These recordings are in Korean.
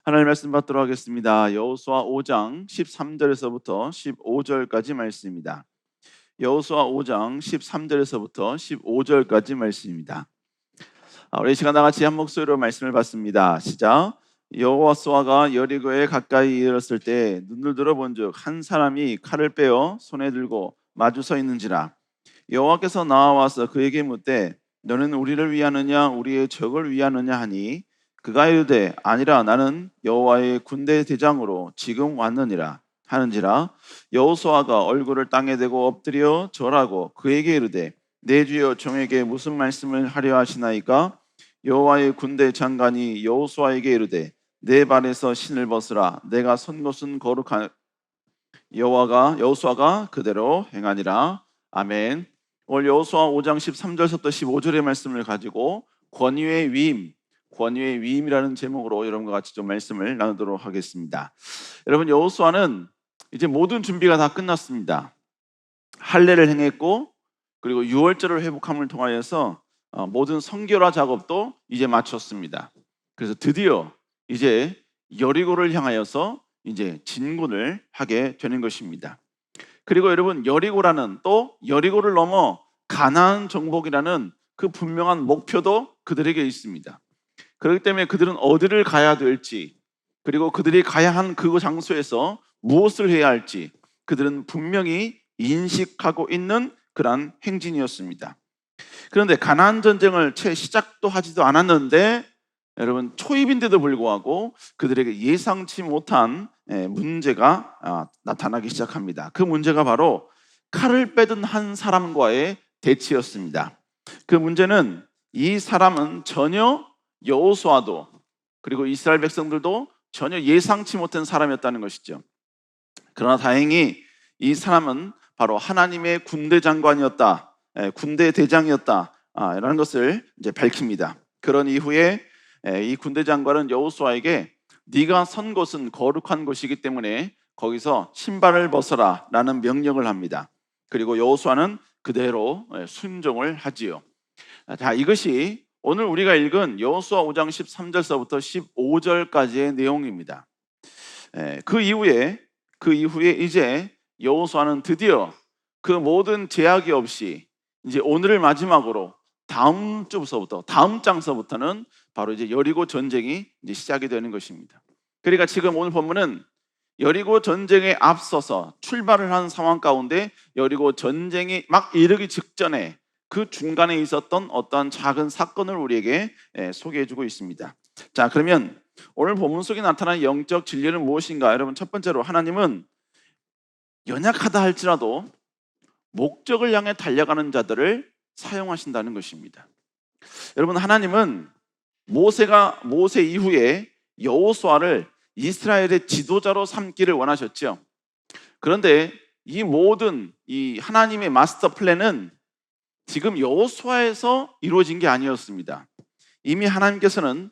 하나님 말씀 받도록 하겠습니다. 여호수아 5장 13절에서부터 15절까지 말씀입니다. 여호수아 5장 13절에서부터 15절까지 말씀입니다. 우리 시간 다 같이 한 목소리로 말씀을 받습니다. 시작. 여호수아가 여리고에 가까이 이르렀을 때 눈을 들어본즉 한 사람이 칼을 빼어 손에 들고 마주 서 있는지라. 여호와께서 나와서 그에게 묻되 너는 우리를 위하느냐 우리의 적을 위하느냐 하니 그가 이르되 아니라 나는 여호와의 군대 대장으로 지금 왔느니라 하는지라. 여호수아가 얼굴을 땅에 대고 엎드려 절하고 그에게 이르되 내 주여 종에게 무슨 말씀을 하려 하시나이까. 여호와의 군대 장관이 여호수아에게 이르되 내 발에서 신을 벗으라. 내가 선 곳은 거룩한 여호수아가 그대로 행하니라. 아멘. 오늘 여호수아 5장 13절부터 15절의 말씀을 가지고 권위의 위임이라는 제목으로 여러분과 같이 좀 말씀을 나누도록 하겠습니다. 여러분, 여호수아는 이제 모든 준비가 다 끝났습니다. 할례를 행했고 그리고 유월절을 회복함을 통하여서 모든 성결화 작업도 이제 마쳤습니다. 그래서 드디어 이제 여리고를 향하여서 이제 진군을 하게 되는 것입니다. 그리고 여러분, 여리고라는 또 여리고를 넘어 가나안 정복이라는 그 분명한 목표도 그들에게 있습니다. 그렇기 때문에 그들은 어디를 가야 될지, 그리고 그들이 가야 한 그 장소에서 무엇을 해야 할지 그들은 분명히 인식하고 있는 그러한 행진이었습니다. 그런데 가나안 전쟁을 채 시작도 하지도 않았는데 여러분, 초입인데도 불구하고 그들에게 예상치 못한 문제가 나타나기 시작합니다. 그 문제가 바로 칼을 빼든 한 사람과의 대치였습니다. 그 문제는 이 사람은 전혀 여호수아도 그리고 이스라엘 백성들도 전혀 예상치 못한 사람이었다는 것이죠. 그러나 다행히 이 사람은 바로 하나님의 군대 장관이었다, 군대 대장이었다 라는 것을 이제 밝힙니다. 그런 이후에 이 군대 장관은 여호수아에게 네가 선 곳은 거룩한 곳이기 때문에 거기서 신발을 벗어라 라는 명령을 합니다. 그리고 여호수아는 그대로 순종을 하지요. 자, 이것이 오늘 우리가 읽은 여호수아 5장 13절서부터 15절까지의 내용입니다. 그 이후에 이제 여호수아는 드디어 그 모든 제약이 없이 이제 오늘을 마지막으로 다음 장서부터는 바로 이제 여리고 전쟁이 이제 시작이 되는 것입니다. 그러니까 지금 오늘 본문은 여리고 전쟁에 앞서서 출발을 한 상황 가운데 여리고 전쟁이 막 이르기 직전에 그 중간에 있었던 어떠한 작은 사건을 우리에게 소개해주고 있습니다. 자, 그러면 오늘 본문 속에 나타난 영적 진리는 무엇인가? 여러분, 첫 번째로 하나님은 연약하다 할지라도 목적을 향해 달려가는 자들을 사용하신다는 것입니다. 여러분, 하나님은 모세 이후에 여호수아를 이스라엘의 지도자로 삼기를 원하셨죠. 그런데 이 모든 이 하나님의 마스터 플랜은 지금 여호수아에서 이루어진 게 아니었습니다. 이미 하나님께서는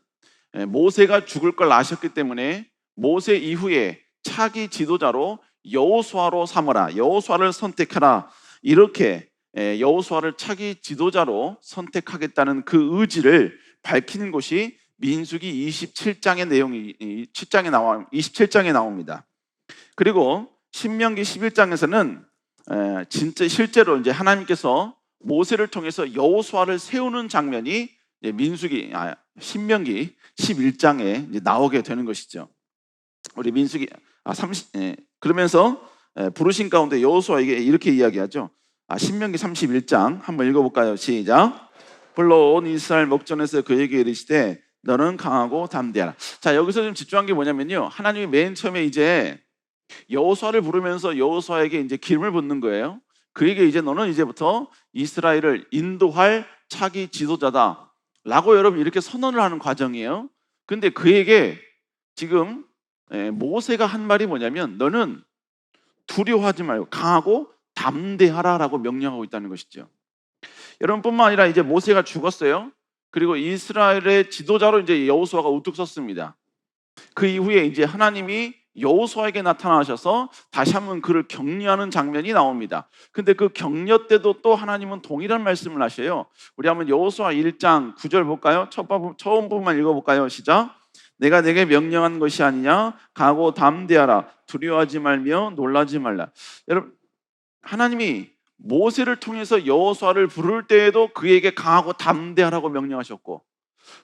모세가 죽을 걸 아셨기 때문에 모세 이후에 차기 지도자로 여호수아로 삼으라, 여호수아를 선택하라, 이렇게 여호수아를 차기 지도자로 선택하겠다는 그 의지를 밝히는 것이 민수기 27장의 내용이 27장에 나옵니다. 그리고 신명기 11장에서는 진짜 실제로 이제 하나님께서 모세를 통해서 여호수아를 세우는 장면이 신명기 11장에 이제 나오게 되는 것이죠. 우리 민수기 30 그러면서 부르신 가운데 여호수아에게 이렇게 이야기하죠. 신명기 31장 한번 읽어볼까요? 시작. 불러온 이스라엘 목전에서 그에게 이르시되 너는 강하고 담대하라. 자, 여기서 좀 집중한 게 뭐냐면요, 하나님이 맨 처음에 이제 여호수아를 부르면서 여호수아에게 이제 기름을 붓는 거예요. 그에게 이제 너는 이제부터 이스라엘을 인도할 차기 지도자다 라고 여러분 이렇게 선언을 하는 과정이에요. 근데 그에게 지금 모세가 한 말이 뭐냐면 너는 두려워하지 말고 강하고 담대하라 라고 명령하고 있다는 것이죠. 여러분뿐만 아니라 이제 모세가 죽었어요. 그리고 이스라엘의 지도자로 이제 여호수아가 우뚝 섰습니다. 그 이후에 이제 하나님이 여호수아에게 나타나셔서 다시 한번 그를 격려하는 장면이 나옵니다. 근데 그 격려 때도 또 하나님은 동일한 말씀을 하셔요. 우리 한번 여호수아 1장 9절 볼까요? 처음 부분만 읽어볼까요? 시작. 내가 내게 명령한 것이 아니냐? 가고 담대하라. 두려워하지 말며 놀라지 말라. 여러분, 하나님이 모세를 통해서 여호수아를 부를 때에도 그에게 강하고 담대하라고 명령하셨고,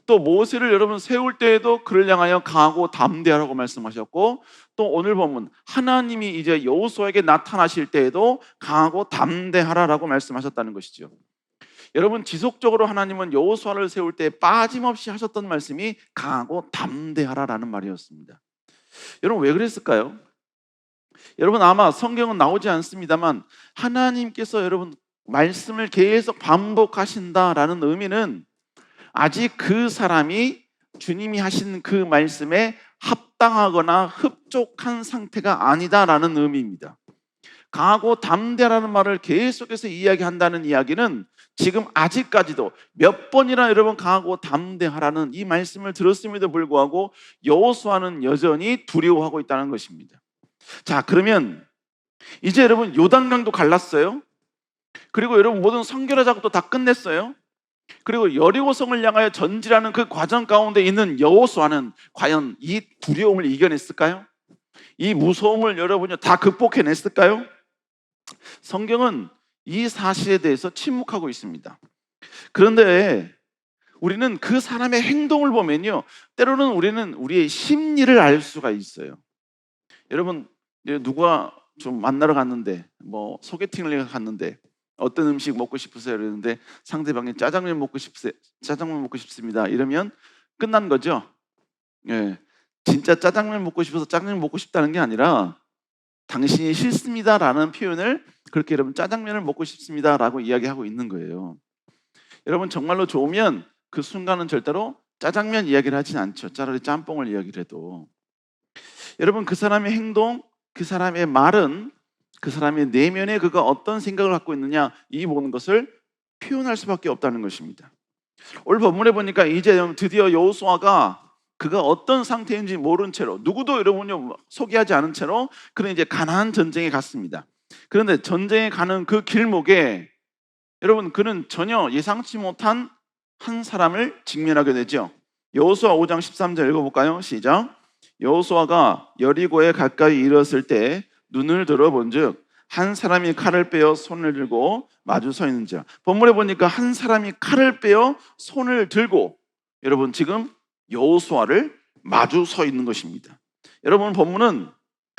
또 모세를 여러분 세울 때에도 그를 향하여 강하고 담대하라고 말씀하셨고, 또 오늘 보면 하나님이 이제 여호수아에게 나타나실 때에도 강하고 담대하라라고 말씀하셨다는 것이죠. 여러분, 지속적으로 하나님은 여호수아를 세울 때 빠짐없이 하셨던 말씀이 강하고 담대하라라는 말이었습니다. 여러분, 왜 그랬을까요? 여러분, 아마 성경은 나오지 않습니다만 하나님께서 여러분 말씀을 계속 반복하신다라는 의미는 아직 그 사람이 주님이 하신 그 말씀에 합당하거나 흡족한 상태가 아니다라는 의미입니다. 강하고 담대라는 말을 계속해서 이야기한다는 이야기는 지금 아직까지도 몇 번이나 여러분 강하고 담대하라는 이 말씀을 들었음에도 불구하고 여호수아는 여전히 두려워하고 있다는 것입니다. 자, 그러면 이제 여러분 요단강도 갈랐어요. 그리고 여러분 모든 성결의 작업도 다 끝냈어요. 그리고 여리고성을 향하여 전진하는 그 과정 가운데 있는 여호수아는 과연 이 두려움을 이겨냈을까요? 이 무서움을 여러분이 다 극복해냈을까요? 성경은 이 사실에 대해서 침묵하고 있습니다. 그런데 우리는 그 사람의 행동을 보면요, 때로는 우리는 우리의 심리를 알 수가 있어요. 여러분, 누가 좀 만나러 갔는데, 뭐 소개팅을 갔는데 어떤 음식 먹고 싶으세요? 이러는데 상대방이 짜장면 먹고 싶습니다. 이러면 끝난 거죠. 예, 진짜 짜장면 먹고 싶어서 짜장면 먹고 싶다는 게 아니라 당신이 싫습니다라는 표현을 그렇게 여러분 짜장면을 먹고 싶습니다라고 이야기하고 있는 거예요. 여러분, 정말로 좋으면 그 순간은 절대로 짜장면 이야기를 하진 않죠. 차라리 짬뽕을 이야기를 해도. 여러분, 그 사람의 행동, 그 사람의 말은 그 사람의 내면에 그가 어떤 생각을 갖고 있느냐, 이 모든 것을 표현할 수밖에 없다는 것입니다. 오늘 본문에 보니까 이제 드디어 여호수아가 그가 어떤 상태인지 모른 채로, 누구도 여러분이 소개하지 않은 채로 그는 이제 가나안 전쟁에 갔습니다. 그런데 전쟁에 가는 그 길목에 여러분 그는 전혀 예상치 못한 한 사람을 직면하게 되죠. 여호수아 5장 13절 읽어볼까요? 시작. 여호수아가 여리고에 가까이 이르렀을 때 눈을 들어본즉 한 사람이 칼을 빼어 손을 들고 마주 서 있는지라. 본문에 보니까 한 사람이 칼을 빼어 손을 들고 여러분 지금 여호수아를 마주 서 있는 것입니다. 여러분, 본문은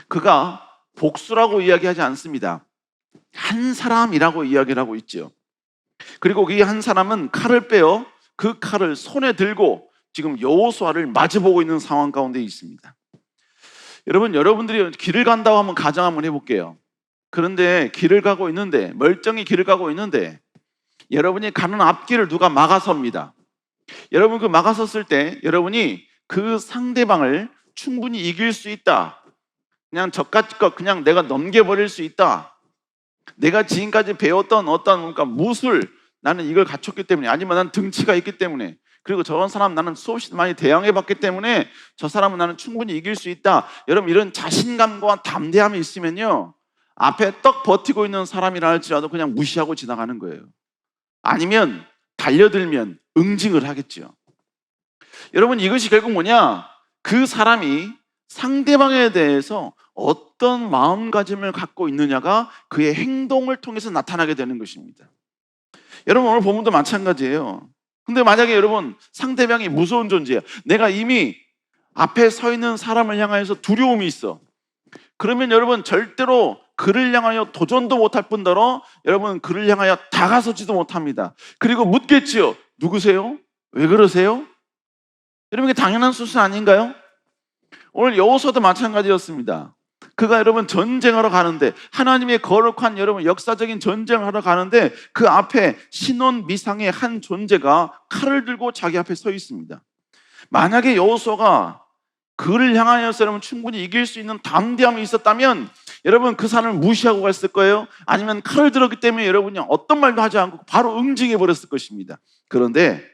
그가 복수라고 이야기하지 않습니다. 한 사람이라고 이야기를 하고 있죠. 그리고 이 한 사람은 칼을 빼어 그 칼을 손에 들고 지금 여호수아를 마주보고 있는 상황 가운데 있습니다. 여러분, 여러분들이 길을 간다고 하면 가정 한번 해볼게요. 그런데 길을 가고 있는데, 멀쩡히 길을 가고 있는데 여러분이 가는 앞길을 누가 막아섭니다. 여러분, 그 막아섰을 때 여러분이 그 상대방을 충분히 이길 수 있다, 그냥 저까지 것 그냥 내가 넘겨버릴 수 있다, 내가 지금까지 배웠던 어떤 그러니까 무술, 나는 이걸 갖췄기 때문에, 아니면 난 등치가 있기 때문에, 그리고 저런 사람 나는 수없이 많이 대항해봤기 때문에 저 사람은 나는 충분히 이길 수 있다, 여러분 이런 자신감과 담대함이 있으면요, 앞에 떡 버티고 있는 사람이라 할지라도 그냥 무시하고 지나가는 거예요. 아니면 달려들면 응징을 하겠죠. 여러분, 이것이 결국 뭐냐, 그 사람이 상대방에 대해서 어떤 마음가짐을 갖고 있느냐가 그의 행동을 통해서 나타나게 되는 것입니다. 여러분, 오늘 본문도 마찬가지예요. 근데 만약에 여러분 상대방이 무서운 존재야, 내가 이미 앞에 서 있는 사람을 향하여서 두려움이 있어, 그러면 여러분 절대로 그를 향하여 도전도 못할 뿐더러 여러분 그를 향하여 다가서지도 못합니다. 그리고 묻겠지요. 누구세요? 왜 그러세요? 여러분, 이게 당연한 수순 아닌가요? 오늘 여호수아도 마찬가지였습니다. 그가 여러분 전쟁하러 가는데, 하나님의 거룩한 여러분 역사적인 전쟁을 하러 가는데 그 앞에 신원 미상의 한 존재가 칼을 들고 자기 앞에 서 있습니다. 만약에 여호수아가 그를 향하여서 여러분 충분히 이길 수 있는 담대함이 있었다면 여러분 그 사람을 무시하고 갔을 거예요? 아니면 칼을 들었기 때문에 여러분이 어떤 말도 하지 않고 바로 응징해 버렸을 것입니다. 그런데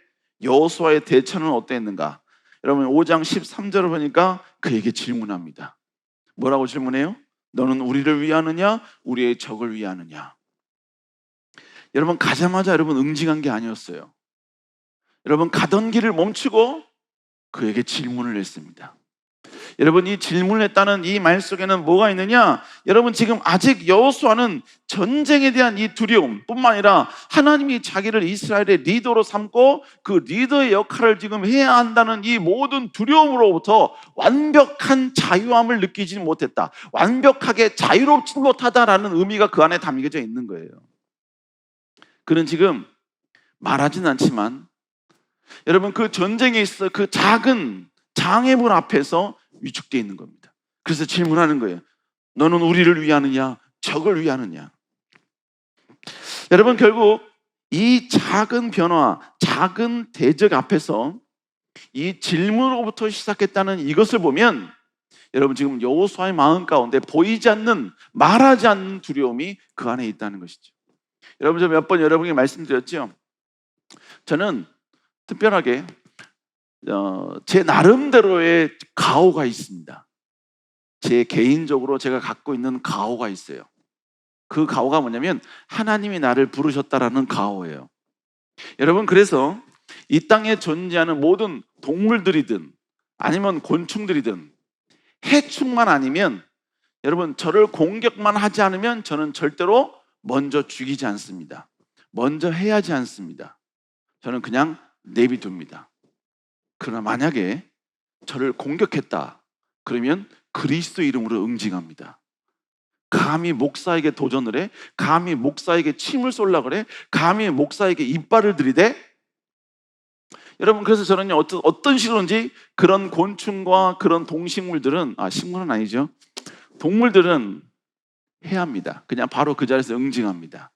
여호수아의 대처는 어땠는가? 여러분 5장 13절을 보니까 그에게 질문합니다. 뭐라고 질문해요? 너는 우리를 위하느냐 우리의 적을 위하느냐? 여러분, 가자마자 여러분 응징한 게 아니었어요. 여러분, 가던 길을 멈추고 그에게 질문을 했습니다. 여러분, 이 질문을 했다는 이 말 속에는 뭐가 있느냐? 여러분, 지금 아직 여호수아는 전쟁에 대한 이 두려움 뿐만 아니라 하나님이 자기를 이스라엘의 리더로 삼고 그 리더의 역할을 지금 해야 한다는 이 모든 두려움으로부터 완벽한 자유함을 느끼지 못했다, 완벽하게 자유롭지 못하다라는 의미가 그 안에 담겨져 있는 거예요. 그는 지금 말하진 않지만 여러분, 그 전쟁에 있어 그 작은 장애물 앞에서 위축되어 있는 겁니다. 그래서 질문하는 거예요. 너는 우리를 위하느냐, 적을 위하느냐? 여러분, 결국 이 작은 변화, 작은 대적 앞에서 이 질문으로부터 시작했다는 이것을 보면 여러분, 지금 여호수아의 마음 가운데 보이지 않는, 말하지 않는 두려움이 그 안에 있다는 것이죠. 여러분, 저 몇 번 여러분에게 말씀드렸죠. 저는 특별하게 제 나름대로의 가오가 있습니다. 제 개인적으로 제가 갖고 있는 가오가 있어요. 그 가오가 뭐냐면 하나님이 나를 부르셨다라는 가오예요. 여러분, 그래서 이 땅에 존재하는 모든 동물들이든 아니면 곤충들이든 해충만 아니면 여러분, 저를 공격만 하지 않으면 저는 절대로 먼저 죽이지 않습니다. 먼저 해하지 않습니다. 저는 그냥 내비둡니다. 그러나 만약에 저를 공격했다 그러면 그리스도 이름으로 응징합니다. 감히 목사에게 도전을 해? 감히 목사에게 침을 쏠라 그래? 감히 목사에게 이빨을 들이대? 여러분, 그래서 저는요, 어떤 식으로든지 그런 곤충과 그런 동식물들은, 식물은 아니죠, 동물들은 해합니다. 그냥 바로 그 자리에서 응징합니다.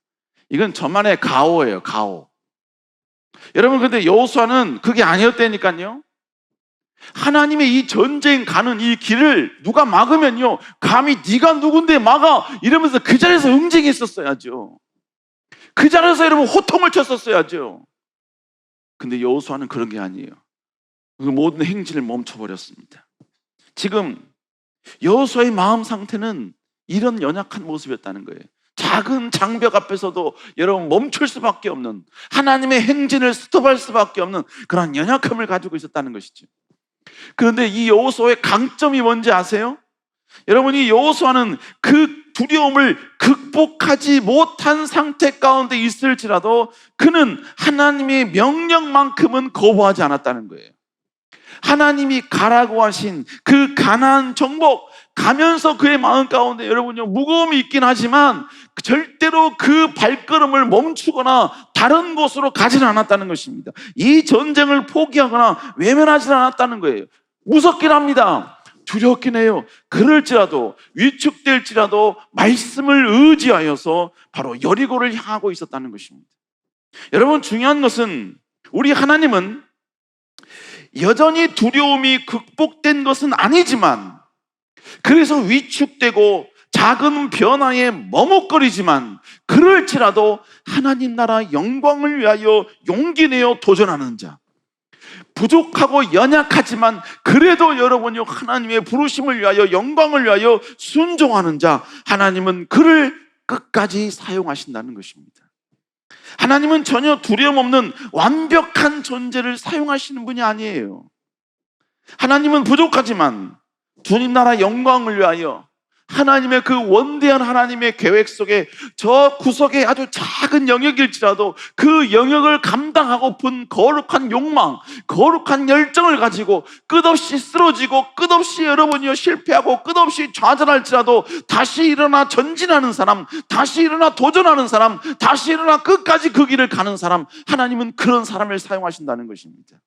이건 저만의 가오예요, 가오. 여러분, 근데 여호수아는 그게 아니었다니까요. 하나님의 이 전쟁 가는 이 길을 누가 막으면요, 감히 네가 누군데 막아 이러면서 그 자리에서 응징했었어야죠. 그 자리에서 여러분 호통을 쳤었어야죠. 근데 여호수아는 그런 게 아니에요. 그 모든 행진을 멈춰버렸습니다. 지금 여호수아의 마음 상태는 이런 연약한 모습이었다는 거예요. 작은 장벽 앞에서도 여러분 멈출 수밖에 없는, 하나님의 행진을 스톱할 수밖에 없는 그런 연약함을 가지고 있었다는 것이죠. 그런데 이 여호수아의 강점이 뭔지 아세요? 여러분, 이 여호수아는 그 두려움을 극복하지 못한 상태 가운데 있을지라도 그는 하나님의 명령만큼은 거부하지 않았다는 거예요. 하나님이 가라고 하신 그 가나안 정복 가면서 그의 마음 가운데 여러분요, 무거움이 있긴 하지만 절대로 그 발걸음을 멈추거나 다른 곳으로 가지는 않았다는 것입니다. 이 전쟁을 포기하거나 외면하지 않았다는 거예요. 무섭긴 합니다. 두렵긴 해요. 그럴지라도, 위축될지라도 말씀을 의지하여서 바로 여리고를 향하고 있었다는 것입니다. 여러분, 중요한 것은 우리 하나님은 여전히 두려움이 극복된 것은 아니지만, 그래서 위축되고 작은 변화에 머뭇거리지만 그럴지라도 하나님 나라 영광을 위하여 용기 내어 도전하는 자, 부족하고 연약하지만 그래도 여러분이 하나님의 부르심을 위하여 영광을 위하여 순종하는 자, 하나님은 그를 끝까지 사용하신다는 것입니다. 하나님은 전혀 두려움 없는 완벽한 존재를 사용하시는 분이 아니에요. 하나님은 부족하지만 주님 나라 영광을 위하여 하나님의 그 원대한 하나님의 계획 속에 저 구석에 아주 작은 영역일지라도 그 영역을 감당하고픈 거룩한 욕망, 거룩한 열정을 가지고 끝없이 쓰러지고 끝없이 여러분이요 실패하고 끝없이 좌절할지라도 다시 일어나 전진하는 사람, 다시 일어나 도전하는 사람, 다시 일어나 끝까지 그 길을 가는 사람, 하나님은 그런 사람을 사용하신다는 것입니다.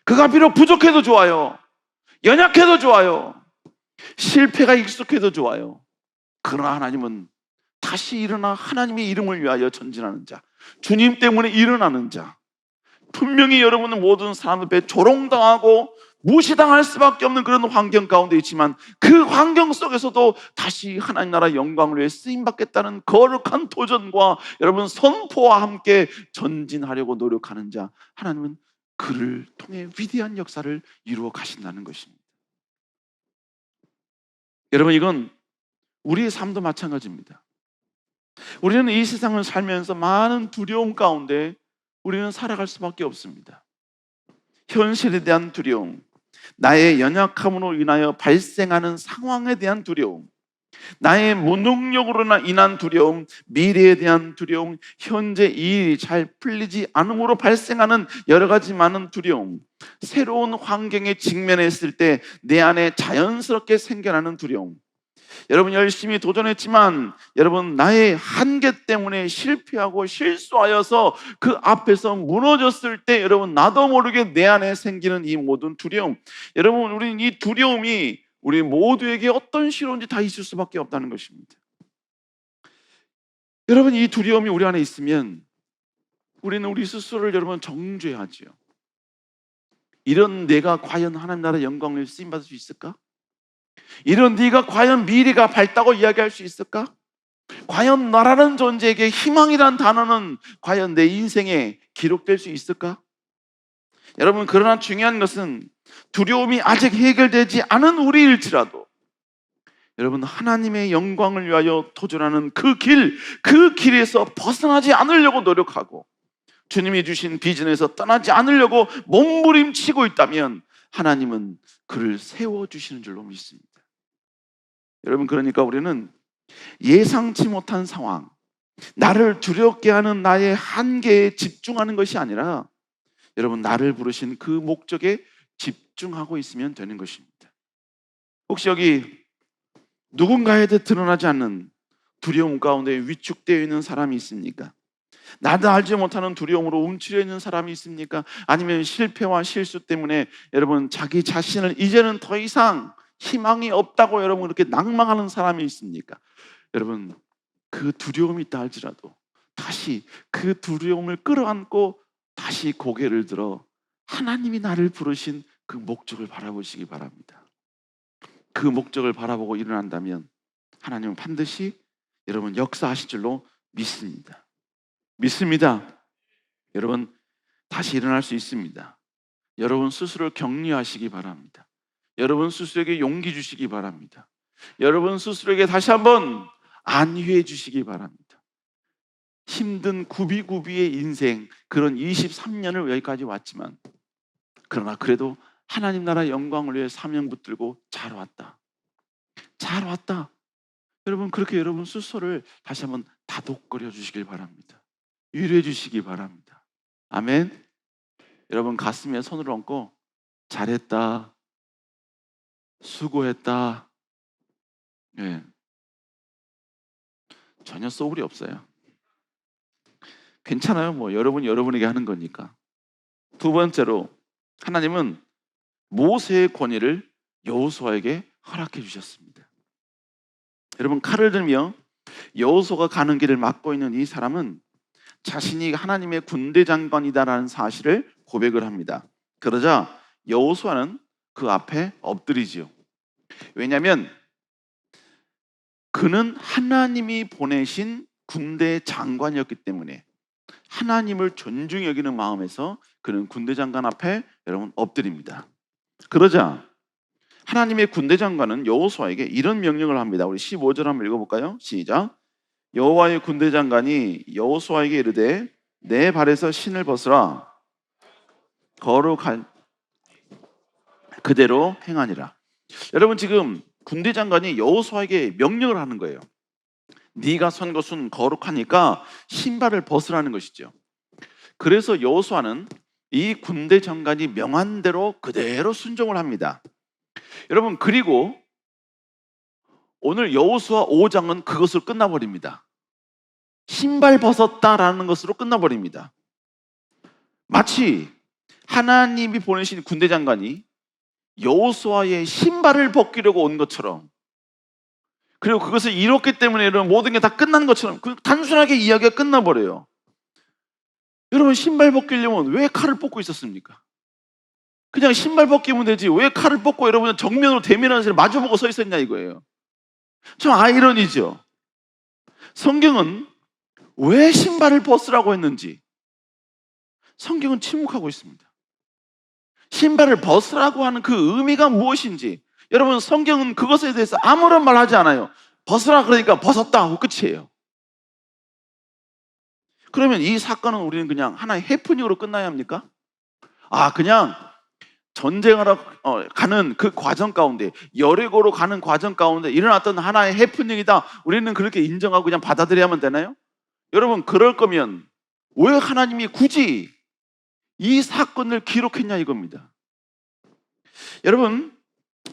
그가 비록 부족해도 좋아요, 연약해도 좋아요, 실패가 익숙해도 좋아요. 그러나 하나님은 다시 일어나 하나님의 이름을 위하여 전진하는 자, 주님 때문에 일어나는 자, 분명히 여러분은 모든 사람 앞에 조롱당하고 무시당할 수밖에 없는 그런 환경 가운데 있지만 그 환경 속에서도 다시 하나님 나라 영광을 위해 쓰임받겠다는 거룩한 도전과 여러분 선포와 함께 전진하려고 노력하는 자, 하나님은 그를 통해 위대한 역사를 이루어 가신다는 것입니다. 여러분, 이건 우리의 삶도 마찬가지입니다. 우리는 이 세상을 살면서 많은 두려움 가운데 우리는 살아갈 수밖에 없습니다. 현실에 대한 두려움, 나의 연약함으로 인하여 발생하는 상황에 대한 두려움, 나의 무능력으로 인한 두려움, 미래에 대한 두려움, 현재 이 일이 잘 풀리지 않음으로 발생하는 여러 가지 많은 두려움, 새로운 환경에 직면했을 때 내 안에 자연스럽게 생겨나는 두려움. 여러분 열심히 도전했지만 여러분 나의 한계 때문에 실패하고 실수하여서 그 앞에서 무너졌을 때 여러분 나도 모르게 내 안에 생기는 이 모든 두려움, 여러분 우리는 이 두려움이 우리 모두에게 어떤 시로인지 다 있을 수밖에 없다는 것입니다. 여러분 이 두려움이 우리 안에 있으면 우리는 우리 스스로를 여러분 정죄하지요. 이런 내가 과연 하나님 나라의 영광을 쓰임받을 수 있을까? 이런 네가 과연 미래가 밝다고 이야기할 수 있을까? 과연 나라는 존재에게 희망이란 단어는 과연 내 인생에 기록될 수 있을까? 여러분 그러나 중요한 것은 두려움이 아직 해결되지 않은 우리일지라도 여러분 하나님의 영광을 위하여 도전하는 그 길에서 벗어나지 않으려고 노력하고 주님이 주신 비전에서 떠나지 않으려고 몸부림치고 있다면 하나님은 그를 세워주시는 줄로 믿습니다. 여러분 그러니까 우리는 예상치 못한 상황, 나를 두렵게 하는 나의 한계에 집중하는 것이 아니라 여러분 나를 부르신 그 목적에 집중하고 있으면 되는 것입니다. 혹시 여기 누군가에게 드러나지 않는 두려움 가운데 위축되어 있는 사람이 있습니까? 나도 알지 못하는 두려움으로 움츠려 있는 사람이 있습니까? 아니면 실패와 실수 때문에 여러분 자기 자신을 이제는 더 이상 희망이 없다고 여러분 그렇게 낭망하는 사람이 있습니까? 여러분 그 두려움이 있다 할지라도 다시 그 두려움을 끌어안고 다시 고개를 들어 하나님이 나를 부르신 그 목적을 바라보시기 바랍니다. 그 목적을 바라보고 일어난다면 하나님은 반드시 여러분 역사하실 줄로 믿습니다. 여러분 다시 일어날 수 있습니다. 여러분 스스로를 격려하시기 바랍니다. 여러분 스스로에게 용기 주시기 바랍니다. 여러분 스스로에게 다시 한번 안위해 주시기 바랍니다. 힘든 구비구비의 인생, 그런 23년을 여기까지 왔지만 그러나 그래도 하나님 나라 영광을 위해 사명 붙들고 잘 왔다. 여러분 그렇게 여러분 스스로를 다시 한번 다독거려 주시길 바랍니다. 위로해 주시기 바랍니다. 아멘. 여러분 가슴에 손을 얹고 잘했다, 수고했다. 네. 전혀 소울이 없어요. 괜찮아요. 뭐 여러분에게 하는 거니까. 두 번째로 하나님은 모세의 권위를 여호수아에게 허락해 주셨습니다. 여러분 칼을 들며 여호수아가 가는 길을 막고 있는 이 사람은 자신이 하나님의 군대 장관이다라는 사실을 고백을 합니다. 그러자 여호수아는 그 앞에 엎드리지요. 왜냐하면 그는 하나님이 보내신 군대 장관이었기 때문에 하나님을 존중히 여기는 마음에서 그는 군대 장관 앞에 여러분 엎드립니다. 그러자 하나님의 군대 장관은 여호수아에게 이런 명령을 합니다. 우리 15절 한번 읽어볼까요? 시작. 여호와의 군대 장관이 여호수아에게 이르되 내 발에서 신을 벗으라. 거룩한 그대로 행하니라. 여러분 지금 군대 장관이 여호수아에게 명령을 하는 거예요. 네가 선 것은 거룩하니까 신발을 벗으라는 것이죠. 그래서 여호수아는 이 군대 장관이 명한 대로 그대로 순종을 합니다. 여러분 그리고 오늘 여호수아 5장은 그것으로 끝나버립니다. 신발 벗었다라는 것으로 끝나버립니다. 마치 하나님이 보내신 군대 장관이 여호수아의 신발을 벗기려고 온 것처럼, 그리고 그것을 이뤘기 때문에 여러분 모든 게 다 끝난 것처럼 단순하게 이야기가 끝나버려요. 여러분 신발 벗기려면 왜 칼을 뽑고 있었습니까? 그냥 신발 벗기면 되지 왜 칼을 뽑고 여러분 정면으로 대면하는 사람 마주보고 서 있었냐 이거예요. 좀 아이러니죠. 성경은 왜 신발을 벗으라고 했는지 성경은 침묵하고 있습니다. 신발을 벗으라고 하는 그 의미가 무엇인지 여러분 성경은 그것에 대해서 아무런 말 하지 않아요. 벗으라 그러니까 벗었다 하고 끝이에요. 그러면 이 사건은 우리는 그냥 하나의 해프닝으로 끝나야 합니까? 그냥 전쟁하러 가는 그 과정 가운데, 여리고로 가는 과정 가운데 일어났던 하나의 해프닝이다, 우리는 그렇게 인정하고 그냥 받아들여야만 되나요? 여러분, 그럴 거면 왜 하나님이 굳이 이 사건을 기록했냐 이겁니다. 여러분,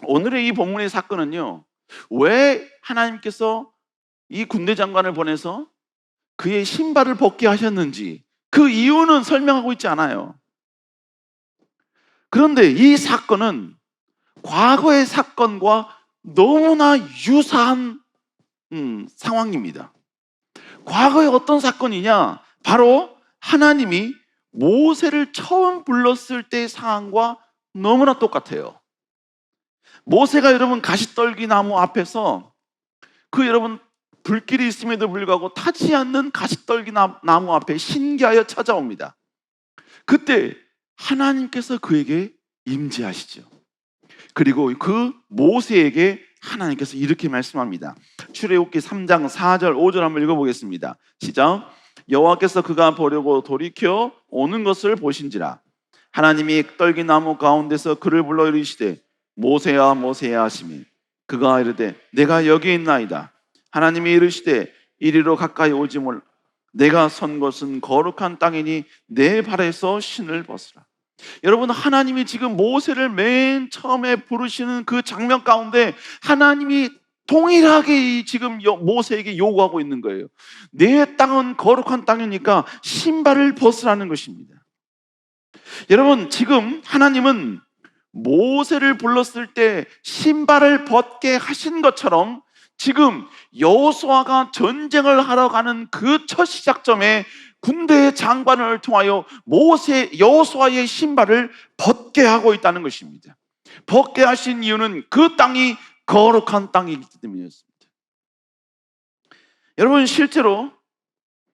오늘의 이 본문의 사건은요, 왜 하나님께서 이 군대 장관을 보내서 그의 신발을 벗게 하셨는지 그 이유는 설명하고 있지 않아요. 그런데 이 사건은 과거의 사건과 너무나 유사한 상황입니다. 과거에 어떤 사건이냐? 바로 하나님이 모세를 처음 불렀을 때의 상황과 너무나 똑같아요. 모세가 여러분 가시떨기 나무 앞에서 여러분 불길이 있음에도 불구하고 타지 않는 가시떨기 나무 앞에 신기하여 찾아옵니다. 그때 하나님께서 그에게 임재하시죠. 그리고 그 모세에게 하나님께서 이렇게 말씀합니다. 출애굽기 3장 4절 5절 한번 읽어보겠습니다. 시작. 여호와께서 그가 보려고 돌이켜 오는 것을 보신지라. 하나님이 떨기나무 가운데서 그를 불러 이르시되 모세야 모세야 하시매 그가 이르되 내가 여기 있나이다. 하나님이 이르시되 이리로 가까이 오지 말라. 내가 선 곳은 거룩한 땅이니 내 발에서 신을 벗으라. 여러분, 하나님이 지금 모세를 맨 처음에 부르시는 그 장면 가운데 하나님이 동일하게 지금 모세에게 요구하고 있는 거예요. 내 땅은 거룩한 땅이니까 신발을 벗으라는 것입니다. 여러분, 지금 하나님은 모세를 불렀을 때 신발을 벗게 하신 것처럼 지금 여호수아가 전쟁을 하러 가는 그 첫 시작점에 군대의 장관을 통하여 여호수아의 신발을 벗게 하고 있다는 것입니다. 벗게 하신 이유는 그 땅이 거룩한 땅이기 때문이었습니다. 여러분, 실제로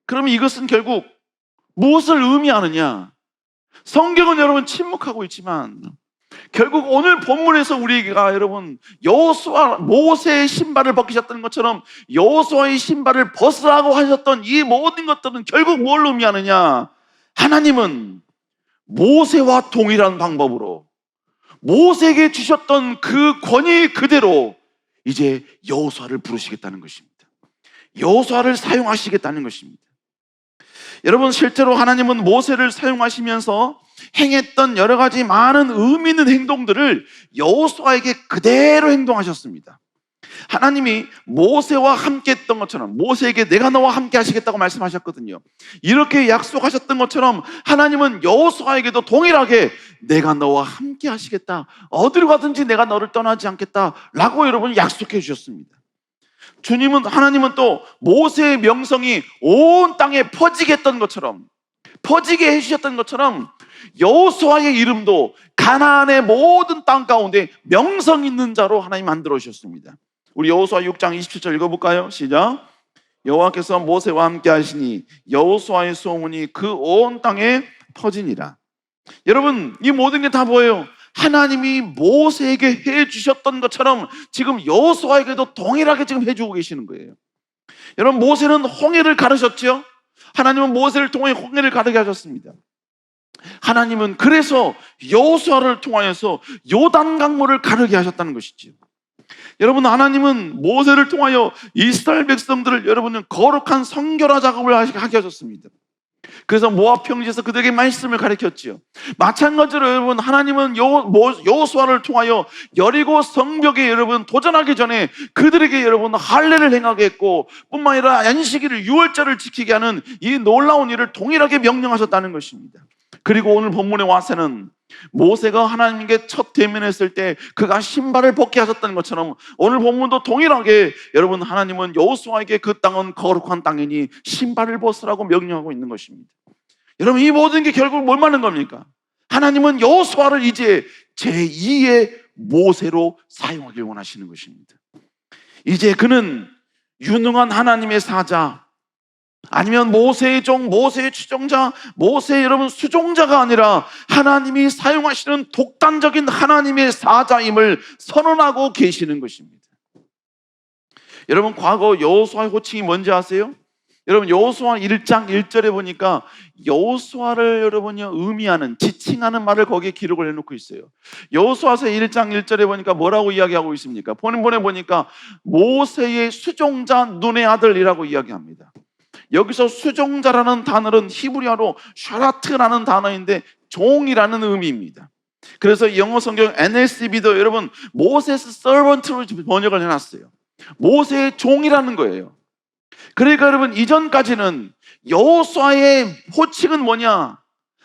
그러면 이것은 결국 무엇을 의미하느냐? 성경은 여러분 침묵하고 있지만 결국 오늘 본문에서 우리가 여러분 모세의 신발을 벗기셨던 것처럼 여호수아의 신발을 벗으라고 하셨던 이 모든 것들은 결국 뭘 의미하느냐? 하나님은 모세와 동일한 방법으로 모세에게 주셨던 그 권위 그대로 이제 여호수아를 부르시겠다는 것입니다. 여호수아를 사용하시겠다는 것입니다. 여러분, 실제로 하나님은 모세를 사용하시면서 행했던 여러 가지 많은 의미 있는 행동들을 여호수아에게 그대로 행동하셨습니다. 하나님이 모세와 함께 했던 것처럼 모세에게 내가 너와 함께 하시겠다고 말씀하셨거든요. 이렇게 약속하셨던 것처럼 하나님은 여호수아에게도 동일하게 내가 너와 함께 하시겠다, 어디로 가든지 내가 너를 떠나지 않겠다 라고 여러분 약속해 주셨습니다. 하나님은 또 모세의 명성이 온 땅에 퍼지게 했던 것처럼, 퍼지게 해주셨던 것처럼 여호수아의 이름도 가나안의 모든 땅 가운데 명성 있는 자로 하나님 만들어 주셨습니다. 우리 여호수아 6장 27절 읽어볼까요? 시작. 여호와께서 모세와 함께 하시니 여호수아의 소문이 그 온 땅에 퍼지니라. 여러분, 이 모든 게 다 뭐예요? 하나님이 모세에게 해주셨던 것처럼 지금 여호수아에게도 동일하게 지금 해주고 계시는 거예요. 여러분, 모세는 홍해를 가르셨죠? 하나님은 모세를 통해 홍해를 가르게 하셨습니다. 하나님은 그래서 여호수아를 통하여서 요단 강물을 가르게 하셨다는 것이죠. 여러분, 하나님은 모세를 통하여 이스라엘 백성들을 여러분은 거룩한 성결화 작업을 하게 하셨습니다. 그래서 모압 평지에서 그들에게 말씀을 가르쳤지요. 마찬가지로 여러분, 하나님은 여호수아를 통하여 여리고 성벽에 여러분 도전하기 전에 그들에게 여러분 할례를 행하게 했고, 뿐만 아니라 안식일을 유월절을 지키게 하는 이 놀라운 일을 동일하게 명령하셨다는 것입니다. 그리고 오늘 본문에 와서는 모세가 하나님께 첫 대면했을 때 그가 신발을 벗게 하셨던 것처럼 오늘 본문도 동일하게 여러분 하나님은 여호수아에게 그 땅은 거룩한 땅이니 신발을 벗으라고 명령하고 있는 것입니다. 여러분, 이 모든 게 결국 뭘 말하는 겁니까? 하나님은 여호수아를 이제 제2의 모세로 사용하길 원하시는 것입니다. 이제 그는 유능한 하나님의 사자, 아니면 모세의 종, 모세의 추종자, 모세의 여러분 수종자가 아니라 하나님이 사용하시는 독단적인 하나님의 사자임을 선언하고 계시는 것입니다. 여러분, 과거 여호수아의 호칭이 뭔지 아세요? 여러분 여호수아 1장 1절에 보니까 여호수아를 여러분이 의미하는, 지칭하는 말을 거기에 기록을 해놓고 있어요. 여호수아서 1장 1절에 보니까 뭐라고 이야기하고 있습니까? 본문에 보니까 모세의 수종자 눈의 아들이라고 이야기합니다. 여기서 수종자라는 단어는 히브리어로 샤라트라는 단어인데 종이라는 의미입니다. 그래서 영어 성경 NLCB도 여러분 모세스 서번트로 번역을 해놨어요. 모세의 종이라는 거예요. 그러니까 여러분 이전까지는 여호수아의 호칭은 뭐냐?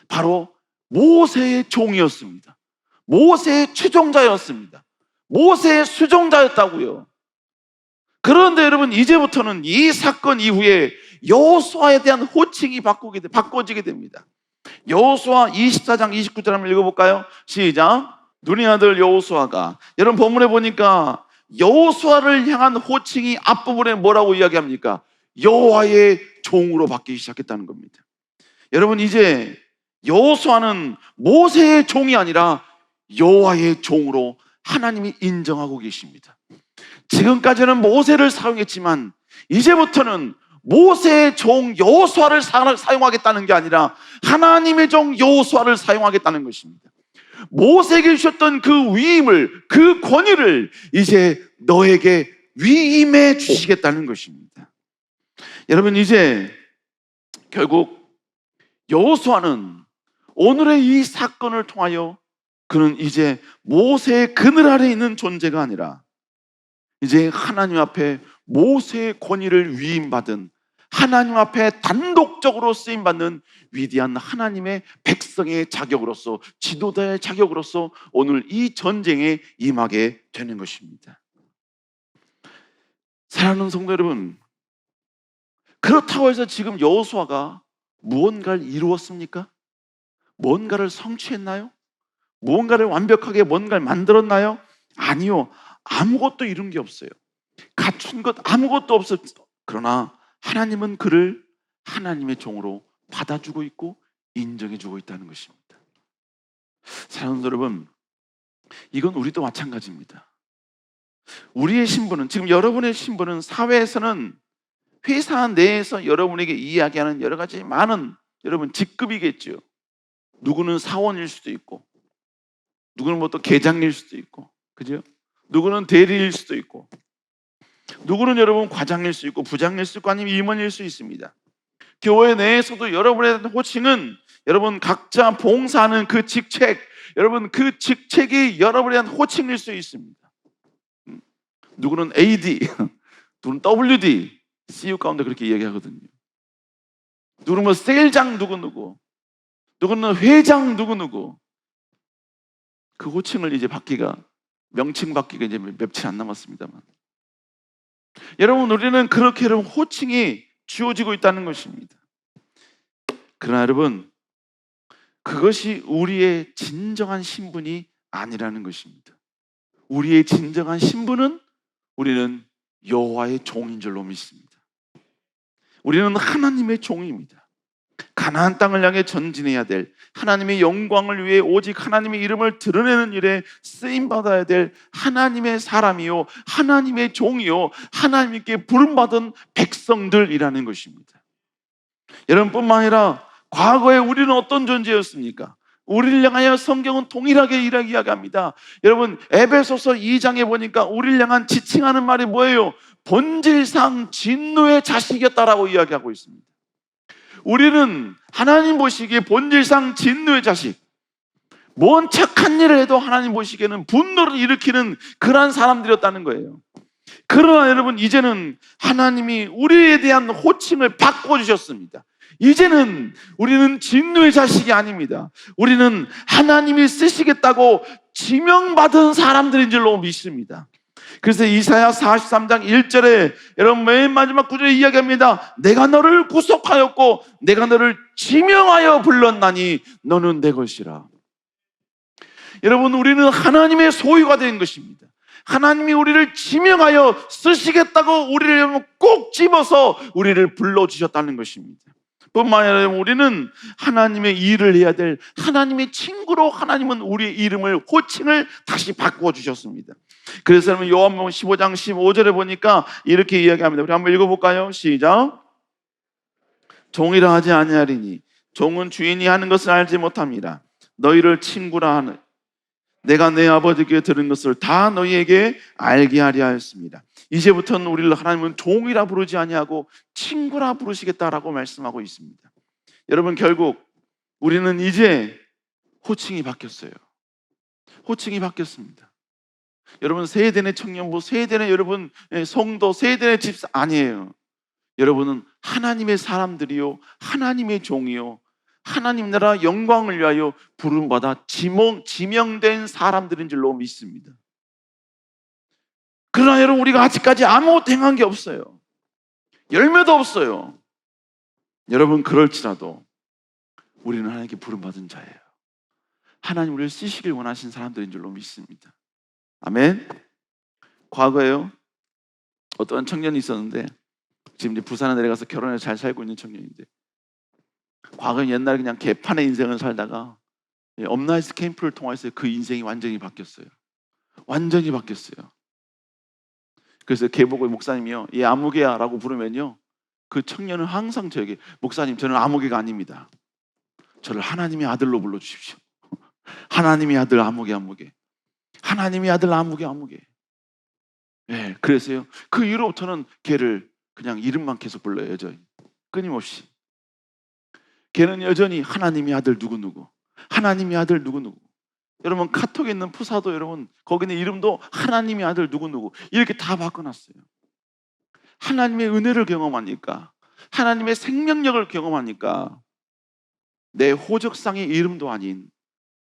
바로 모세의 종이었습니다. 모세의 추종자였습니다. 모세의 수종자였다고요. 그런데 여러분 이제부터는 이 사건 이후에 여호수아에 대한 호칭이 바꿔지게 됩니다. 여호수아 24장 29절 한번 읽어볼까요? 시작. 눈의 아들 여호수아가, 여러분 본문에 보니까 여호수아를 향한 호칭이 앞부분에 뭐라고 이야기합니까? 여호와의 종으로 바뀌기 시작했다는 겁니다. 여러분 이제 여호수아는 모세의 종이 아니라 여호와의 종으로 하나님이 인정하고 계십니다. 지금까지는 모세를 사용했지만 이제부터는 모세의 종 여호수아를 사용하겠다는 게 아니라 하나님의 종 여호수아를 사용하겠다는 것입니다. 모세에게 주셨던 그 위임을, 그 권위를 이제 너에게 위임해 주시겠다는 것입니다. 여러분 이제 결국 여호수아는 오늘의 이 사건을 통하여 그는 이제 모세의 그늘 아래에 있는 존재가 아니라 이제 하나님 앞에 모세의 권위를 위임받은, 하나님 앞에 단독적으로 쓰임받는 위대한 하나님의 백성의 자격으로서, 지도자의 자격으로서 오늘 이 전쟁에 임하게 되는 것입니다. 사랑하는 성도 여러분, 그렇다고 해서 지금 여호수아가 무언가를 이루었습니까? 뭔가를 성취했나요? 무언가를 완벽하게 뭔가를 만들었나요? 아니요. 아무것도 이룬 게 없어요. 갖춘 것 아무것도 없었죠. 그러나 하나님은 그를 하나님의 종으로 받아주고 있고 인정해주고 있다는 것입니다. 사랑하는 여러분, 이건 우리도 마찬가지입니다. 우리의 신분은, 지금 여러분의 신분은 사회에서는, 회사 내에서 여러분에게 이야기하는 여러 가지 많은 여러분 직급이겠죠. 누구는 사원일 수도 있고, 누구는 뭐 또 계장일 수도 있고, 그죠? 누구는 대리일 수도 있고, 누구는 여러분 과장일 수 있고, 부장일 수 있고, 아니면 임원일 수 있습니다. 교회 내에서도 여러분의 호칭은 여러분 각자 봉사하는 그 직책, 여러분 그 직책이 여러분에 대한 호칭일 수 있습니다. 누구는 AD, 누구는 WD, CU 가운데 그렇게 이야기하거든요. 누구는 뭐 세일장 누구누구, 누구는 회장 누구누구. 그 호칭을 이제 받기가, 명칭 받기가 이제 며칠 안 남았습니다만, 여러분 우리는 그렇게 여러분 호칭이 주어지고 있다는 것입니다. 그러나 여러분 그것이 우리의 진정한 신분이 아니라는 것입니다. 우리의 진정한 신분은 우리는 여호와의 종인 줄로 믿습니다. 우리는 하나님의 종입니다. 가나안 땅을 향해 전진해야 될, 하나님의 영광을 위해 오직 하나님의 이름을 드러내는 일에 쓰임받아야 될 하나님의 사람이요, 하나님의 종이요, 하나님께 부름받은 백성들이라는 것입니다. 여러분뿐만 아니라 과거에 우리는 어떤 존재였습니까? 우리를 향하여 성경은 동일하게 이야기합니다. 여러분 에베소서 2장에 보니까 우리를 향한 지칭하는 말이 뭐예요? 본질상 진노의 자식이었다라고 이야기하고 있습니다. 우리는 하나님 보시기에 본질상 진노의 자식, 뭔 착한 일을 해도 하나님 보시기에는 분노를 일으키는 그러한 사람들이었다는 거예요. 그러나 여러분 이제는 하나님이 우리에 대한 호칭을 바꿔주셨습니다. 이제는 우리는 진노의 자식이 아닙니다. 우리는 하나님이 쓰시겠다고 지명받은 사람들인 줄로 믿습니다. 그래서 이사야 43장 1절에 여러분 맨 마지막 구절에 이야기합니다. 내가 너를 구속하였고 내가 너를 지명하여 불렀나니 너는 내 것이라. 여러분 우리는 하나님의 소유가 된 것입니다. 하나님이 우리를 지명하여 쓰시겠다고 우리를 꼭 집어서 우리를 불러주셨다는 것입니다. 뿐만 아니라 우리는 하나님의 일을 해야 될 하나님의 친구로 하나님은 우리의 이름을, 호칭을 다시 바꿔주셨습니다. 그래서 여러분 요한복음 15장 15절에 보니까 이렇게 이야기합니다. 우리 한번 읽어볼까요? 시작. 종이라 하지 아니하리니 종은 주인이 하는 것을 알지 못함이라. 너희를 친구라 하는 내가 내 아버지께 들은 것을 다 너희에게 알게 하려 하였습니다. 이제부터는 우리를 하나님은 종이라 부르지 아니하고 친구라 부르시겠다라고 말씀하고 있습니다. 여러분, 결국 우리는 이제 호칭이 바뀌었어요. 호칭이 바뀌었습니다. 여러분, 세대내 청년부, 세대내 여러분 성도, 세대내 집사 아니에요. 여러분은 하나님의 사람들이요, 하나님의 종이요, 하나님 나라 영광을 위하여 부름받아 지명된 사람들인 줄로 믿습니다. 그러나 여러분, 우리가 아직까지 아무것도 행한 게 없어요. 열매도 없어요. 여러분, 그럴지라도 우리는 하나님께 부름받은 자예요. 하나님 우리를 쓰시길 원하신 사람들인 줄로 믿습니다. 아멘. 과거에요, 어떤 청년이 있었는데, 지금 이제 부산에 내려가서 결혼해서 잘 살고 있는 청년인데, 과거에 옛날에 그냥 개판의 인생을 살다가 업라이트 캠프를 통해서 그 인생이 완전히 바뀌었어요. 완전히 바뀌었어요. 그래서 개보고 목사님이요, 얘 아무개야 라고 부르면요, 그 청년은 항상 저에게, 목사님 저는 아무개가 아닙니다. 저를 하나님의 아들로 불러주십시오. 하나님의 아들 아무개, 하나님의 아들 아무개. 네, 그래서요, 그 이후로부터는 걔를 그냥 이름만 계속 불러요. 여전히 끊임없이. 걔는 여전히 하나님의 아들 누구누구, 하나님의 아들 누구누구. 여러분, 카톡에 있는 푸사도 여러분 거기는 이름도 하나님의 아들 누구누구 이렇게 다 바꿔놨어요. 하나님의 은혜를 경험하니까, 하나님의 생명력을 경험하니까 내 호적상의 이름도 아닌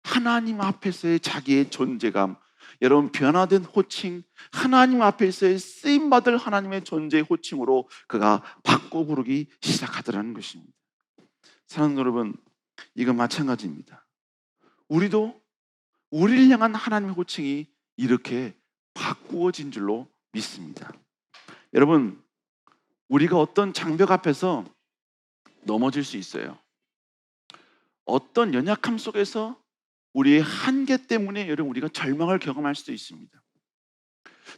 하나님 앞에서의 자기의 존재감, 여러분 변화된 호칭, 하나님 앞에서의 쓰임받을 하나님의 존재의 호칭으로 그가 바꿔 부르기 시작하더라는 것입니다. 사랑하는 여러분, 이건 마찬가지입니다. 우리도 우리를 향한 하나님의 호칭이 이렇게 바꾸어진 줄로 믿습니다. 여러분, 우리가 어떤 장벽 앞에서 넘어질 수 있어요. 어떤 연약함 속에서 우리의 한계 때문에 여러분 우리가 절망을 경험할 수도 있습니다.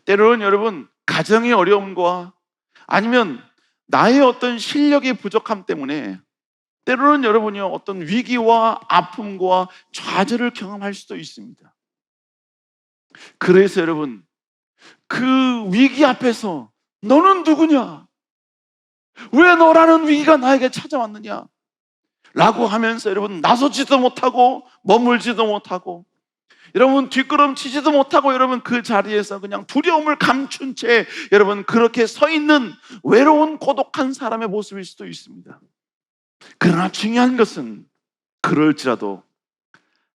때로는 여러분 가정의 어려움과 아니면 나의 어떤 실력의 부족함 때문에 때로는 여러분이요 어떤 위기와 아픔과 좌절을 경험할 수도 있습니다. 그래서 여러분 그 위기 앞에서 너는 누구냐? 왜 너라는 위기가 나에게 찾아왔느냐? 라고 하면서 여러분 나서지도 못하고 머물지도 못하고 여러분 뒷걸음치지도 못하고 여러분 그 자리에서 그냥 두려움을 감춘 채 여러분 그렇게 서 있는 외로운 고독한 사람의 모습일 수도 있습니다. 그러나 중요한 것은 그럴지라도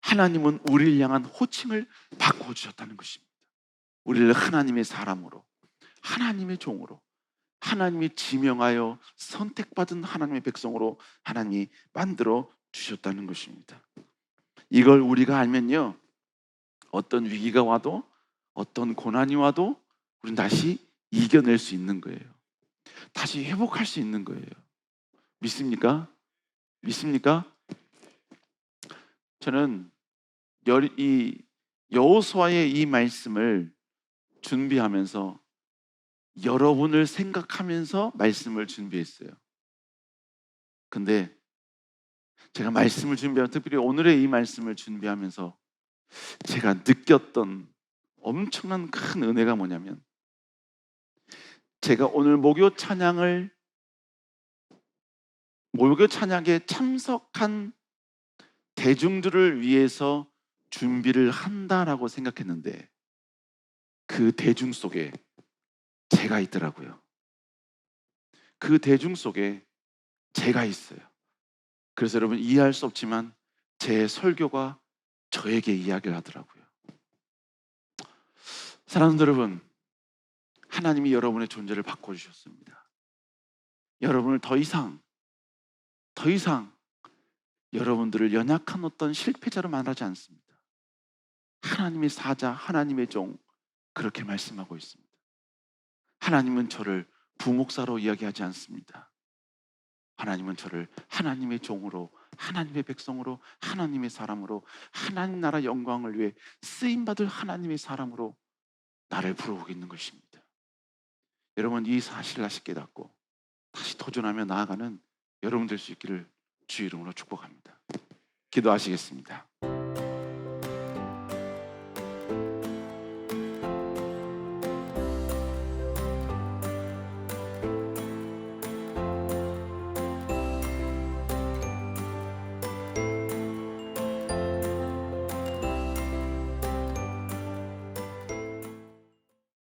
하나님은 우리를 향한 호칭을 바꿔주셨다는 것입니다. 우리를 하나님의 사람으로, 하나님의 종으로, 하나님이 지명하여 선택받은 하나님의 백성으로 하나님이 만들어 주셨다는 것입니다. 이걸 우리가 알면요, 어떤 위기가 와도 어떤 고난이 와도 우리는 다시 이겨낼 수 있는 거예요. 다시 회복할 수 있는 거예요. 믿습니까? 믿습니까? 저는 이 여호수아의 이 말씀을 준비하면서 여러분을 생각하면서 말씀을 준비했어요. 근데 제가 말씀을 준비하면 특별히 오늘의 이 말씀을 준비하면서 제가 느꼈던 엄청난 큰 은혜가 뭐냐면, 제가 오늘 목요 찬양에 참석한 대중들을 위해서 준비를 한다라고 생각했는데 그 대중 속에 제가 있더라고요. 그 대중 속에 제가 있어요. 그래서 여러분 이해할 수 없지만 제 설교가 저에게 이야기를 하더라고요. 사랑하는 여러분, 하나님이 여러분의 존재를 바꿔주셨습니다. 여러분을 더 이상 여러분들을 연약한 어떤 실패자로 말하지 않습니다. 하나님의 사자, 하나님의 종, 그렇게 말씀하고 있습니다. 하나님은 저를 부목사로 이야기하지 않습니다. 하나님은 저를 하나님의 종으로, 하나님의 백성으로, 하나님의 사람으로, 하나님 나라 영광을 위해 쓰임받을 하나님의 사람으로 나를 부르고 있는 것입니다. 여러분 이 사실을 다시 깨닫고 다시 도전하며 나아가는 여러분 될 수 있기를 주 이름으로 축복합니다. 기도하시겠습니다.